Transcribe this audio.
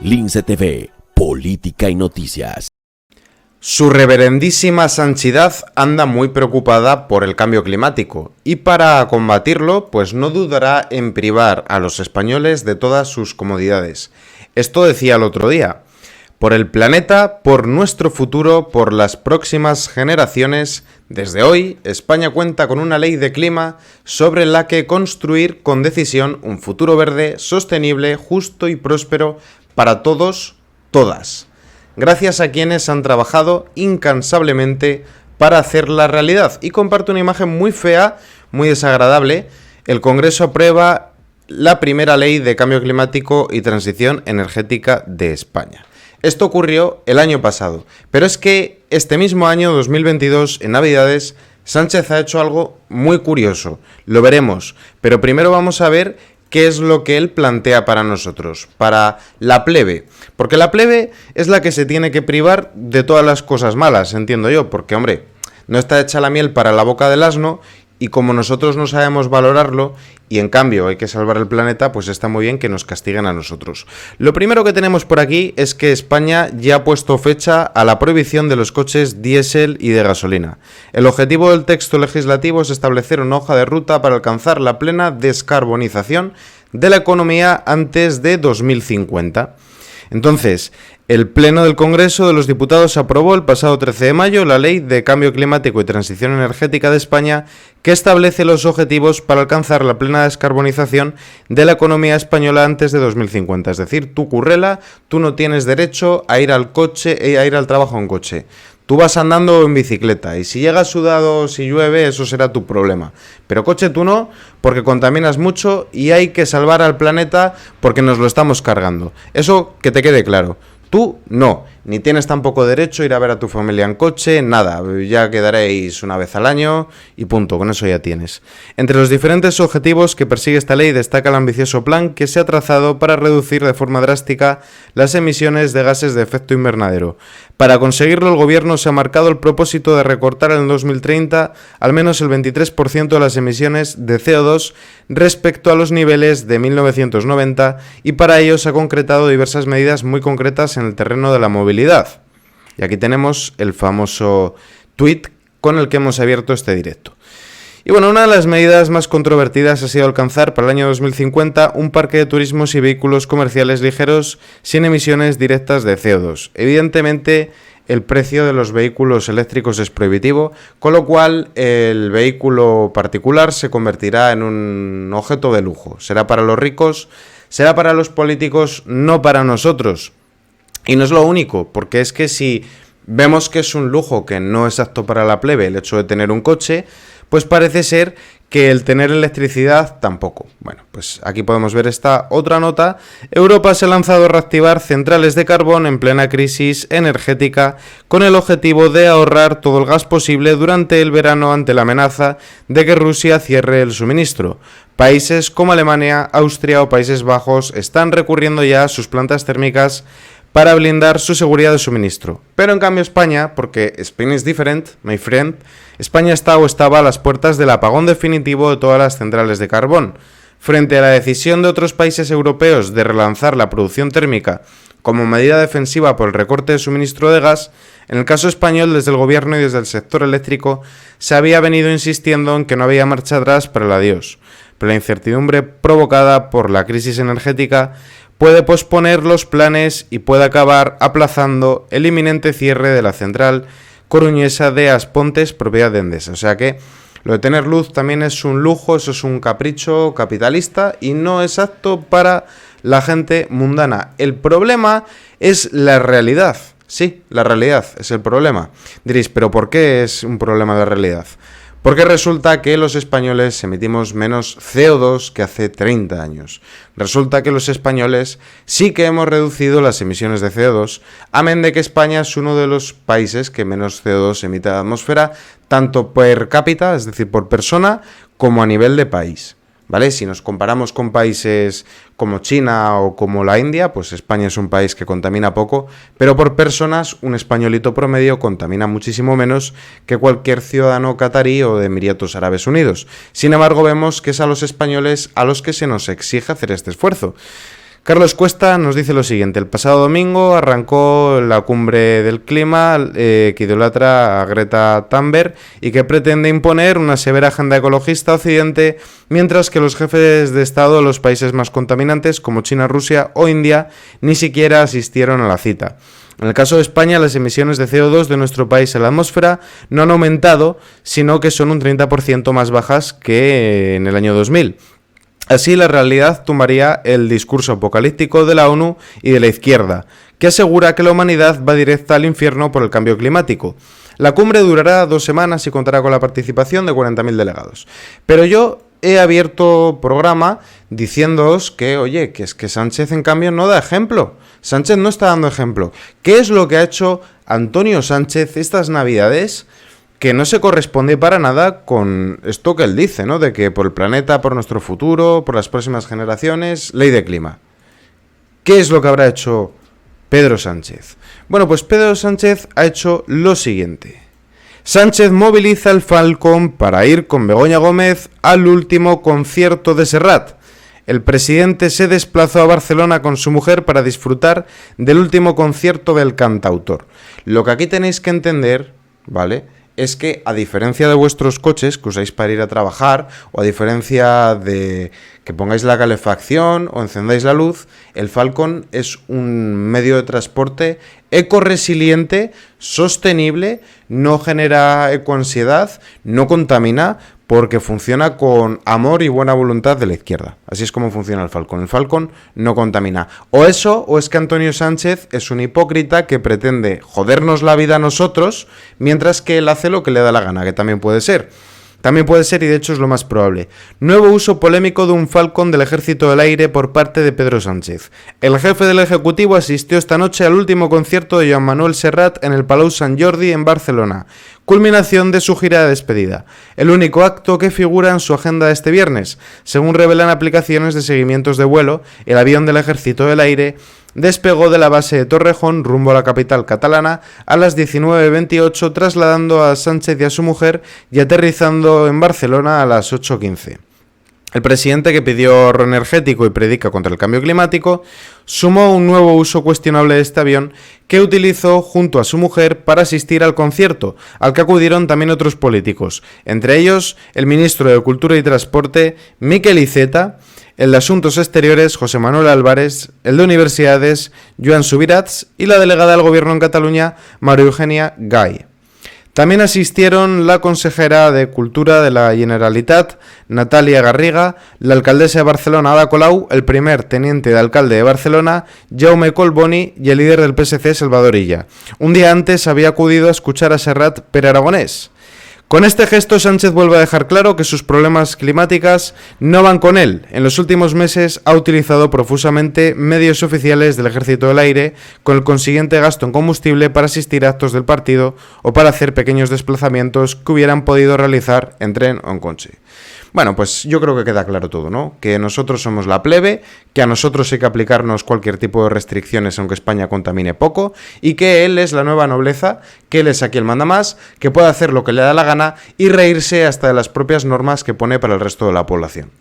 Lince TV, Política y Noticias. Su reverendísima santidad anda muy preocupada por el cambio climático y para combatirlo, pues no dudará en privar a los españoles de todas sus comodidades. Esto decía el otro día: por el planeta, por nuestro futuro, por las próximas generaciones, desde hoy España cuenta con una ley de clima sobre la que construir con decisión un futuro verde, sostenible, justo y próspero para todos, todas. Gracias a quienes han trabajado incansablemente para hacerla realidad. Y comparto una imagen muy fea, muy desagradable. El Congreso aprueba la primera ley de cambio climático y transición energética de España. Esto ocurrió el año pasado, pero es que este mismo año, 2022, en Navidades, Sánchez ha hecho algo muy curioso. Lo veremos, pero primero vamos a ver qué es lo que él plantea para nosotros, para la plebe. Porque la plebe es la que se tiene que privar de todas las cosas malas, entiendo yo, porque, hombre, no está hecha la miel para la boca del asno. Y como nosotros no sabemos valorarlo, y en cambio hay que salvar el planeta, pues está muy bien que nos castiguen a nosotros. Lo primero que tenemos por aquí es que España ya ha puesto fecha a la prohibición de los coches diésel y de gasolina. El objetivo del texto legislativo es establecer una hoja de ruta para alcanzar la plena descarbonización de la economía antes de 2050. Entonces, el Pleno del Congreso de los Diputados aprobó el pasado 13 de mayo la Ley de Cambio Climático y Transición Energética de España, que establece los objetivos para alcanzar la plena descarbonización de la economía española antes de 2050. Es decir, tú, currela, tú no tienes derecho a ir al trabajo en coche. Tú vas andando en bicicleta y si llegas sudado o si llueve, eso será tu problema. Pero coche tú no, porque contaminas mucho y hay que salvar al planeta porque nos lo estamos cargando. Eso que te quede claro. Tú no, ni tienes tampoco derecho a ir a ver a tu familia en coche, nada, ya quedaréis una vez al año y punto, con eso ya tienes. Entre los diferentes objetivos que persigue esta ley destaca el ambicioso plan que se ha trazado para reducir de forma drástica las emisiones de gases de efecto invernadero. Para conseguirlo, el gobierno se ha marcado el propósito de recortar en el 2030 al menos el 23% de las emisiones de CO2 respecto a los niveles de 1990 y para ello se ha concretado diversas medidas muy concretas en el terreno de la movilidad. Y aquí tenemos el famoso tuit con el que hemos abierto este directo. Y bueno, una de las medidas más controvertidas ha sido alcanzar para el año 2050 un parque de turismos y vehículos comerciales ligeros sin emisiones directas de CO2. Evidentemente, el precio de los vehículos eléctricos es prohibitivo, con lo cual el vehículo particular se convertirá en un objeto de lujo. Será para los ricos, será para los políticos, no para nosotros. Y no es lo único, porque es que si vemos que es un lujo que no es apto para la plebe el hecho de tener un coche, pues parece ser que el tener electricidad tampoco. Bueno, pues aquí podemos ver esta otra nota. Europa se ha lanzado a reactivar centrales de carbón en plena crisis energética con el objetivo de ahorrar todo el gas posible durante el verano ante la amenaza de que Rusia cierre el suministro. Países como Alemania, Austria o Países Bajos están recurriendo ya a sus plantas térmicas para blindar su seguridad de suministro. Pero en cambio España, porque Spain is different, my friend, España está o estaba a las puertas del apagón definitivo de todas las centrales de carbón. Frente a la decisión de otros países europeos de relanzar la producción térmica como medida defensiva por el recorte de suministro de gas, en el caso español, desde el gobierno y desde el sector eléctrico, se había venido insistiendo en que no había marcha atrás para el adiós. Pero la incertidumbre provocada por la crisis energética puede posponer los planes y puede acabar aplazando el inminente cierre de la central coruñesa de Aspontes, propiedad de Endesa. O sea que lo de tener luz también es un lujo, eso es un capricho capitalista y no es apto para la gente mundana. El problema es la realidad. Sí, la realidad es el problema. Diréis, ¿pero por qué es un problema la realidad? Porque resulta que los españoles emitimos menos CO2 que hace 30 años. Resulta que los españoles sí que hemos reducido las emisiones de CO2, amén de que España es uno de los países que menos CO2 emite a la atmósfera, tanto per cápita, es decir, por persona, como a nivel de país. ¿Vale? Si nos comparamos con países como China o como la India, pues España es un país que contamina poco, pero por personas un españolito promedio contamina muchísimo menos que cualquier ciudadano catarí o de Emiratos Árabes Unidos. Sin embargo, vemos que es a los españoles a los que se nos exige hacer este esfuerzo. Carlos Cuesta nos dice lo siguiente: el pasado domingo arrancó la cumbre del clima que idolatra a Greta Thunberg y que pretende imponer una severa agenda ecologista a Occidente, mientras que los jefes de Estado de los países más contaminantes como China, Rusia o India ni siquiera asistieron a la cita. En el caso de España, las emisiones de CO2 de nuestro país en la atmósfera no han aumentado, sino que son un 30% más bajas que en el año 2000. Así, la realidad tumbaría el discurso apocalíptico de la ONU y de la izquierda, que asegura que la humanidad va directa al infierno por el cambio climático. La cumbre durará 2 semanas y contará con la participación de 40.000 delegados. Pero yo he abierto programa diciéndoos que, oye, que es que Sánchez en cambio no da ejemplo. Sánchez no está dando ejemplo. ¿Qué es lo que ha hecho Antonio Sánchez estas Navidades que no se corresponde para nada con esto que él dice, ¿no? De que por el planeta, por nuestro futuro, por las próximas generaciones, ley de clima? ¿Qué es lo que habrá hecho Pedro Sánchez? Bueno, pues Pedro Sánchez ha hecho lo siguiente. Sánchez moviliza el Falcon para ir con Begoña Gómez al último concierto de Serrat. El presidente se desplazó a Barcelona con su mujer para disfrutar del último concierto del cantautor. Lo que aquí tenéis que entender, ¿vale?, es que a diferencia de vuestros coches que usáis para ir a trabajar, o a diferencia de que pongáis la calefacción o encendáis la luz, el Falcon es un medio de transporte ecoresiliente, sostenible, no genera ecoansiedad, no contamina, porque funciona con amor y buena voluntad de la izquierda. Así es como funciona el Falcon. El Falcon no contamina. O eso, o es que Antonio Sánchez es un hipócrita que pretende jodernos la vida a nosotros, mientras que él hace lo que le da la gana, que también puede ser. También puede ser, y de hecho es lo más probable. Nuevo uso polémico de un Falcon del Ejército del Aire por parte de Pedro Sánchez. El jefe del Ejecutivo asistió esta noche al último concierto de Joan Manuel Serrat en el Palau Sant Jordi en Barcelona, culminación de su gira de despedida. El único acto que figura en su agenda de este viernes. Según revelan aplicaciones de seguimientos de vuelo, el avión del Ejército del Aire despegó de la base de Torrejón rumbo a la capital catalana a las 19:28, trasladando a Sánchez y a su mujer y aterrizando en Barcelona a las 8:15. El presidente, que pidió ahorro energético y predica contra el cambio climático, sumó un nuevo uso cuestionable de este avión que utilizó junto a su mujer para asistir al concierto, al que acudieron también otros políticos, entre ellos el ministro de Cultura y Transporte, Miquel Iceta, el de Asuntos Exteriores, José Manuel Álvarez, el de Universidades, Joan Subirats, y la delegada del Gobierno en Cataluña, María Eugènia Gay. También asistieron la consejera de Cultura de la Generalitat, Natàlia Garriga, la alcaldesa de Barcelona, Ada Colau, el primer teniente de alcalde de Barcelona, Jaume Collboni, y el líder del PSC, Salvador Illa. Un día antes había acudido a escuchar a Serrat per Aragonés. Con este gesto, Sánchez vuelve a dejar claro que sus problemas climáticos no van con él. En los últimos meses ha utilizado profusamente medios oficiales del Ejército del Aire, con el consiguiente gasto en combustible para asistir a actos del partido o para hacer pequeños desplazamientos que hubieran podido realizar en tren o en coche. Bueno, pues yo creo que queda claro todo, ¿no? Que nosotros somos la plebe, que a nosotros hay que aplicarnos cualquier tipo de restricciones aunque España contamine poco, y que él es la nueva nobleza, que él es aquí el mandamás, que puede hacer lo que le da la gana y reírse hasta de las propias normas que pone para el resto de la población.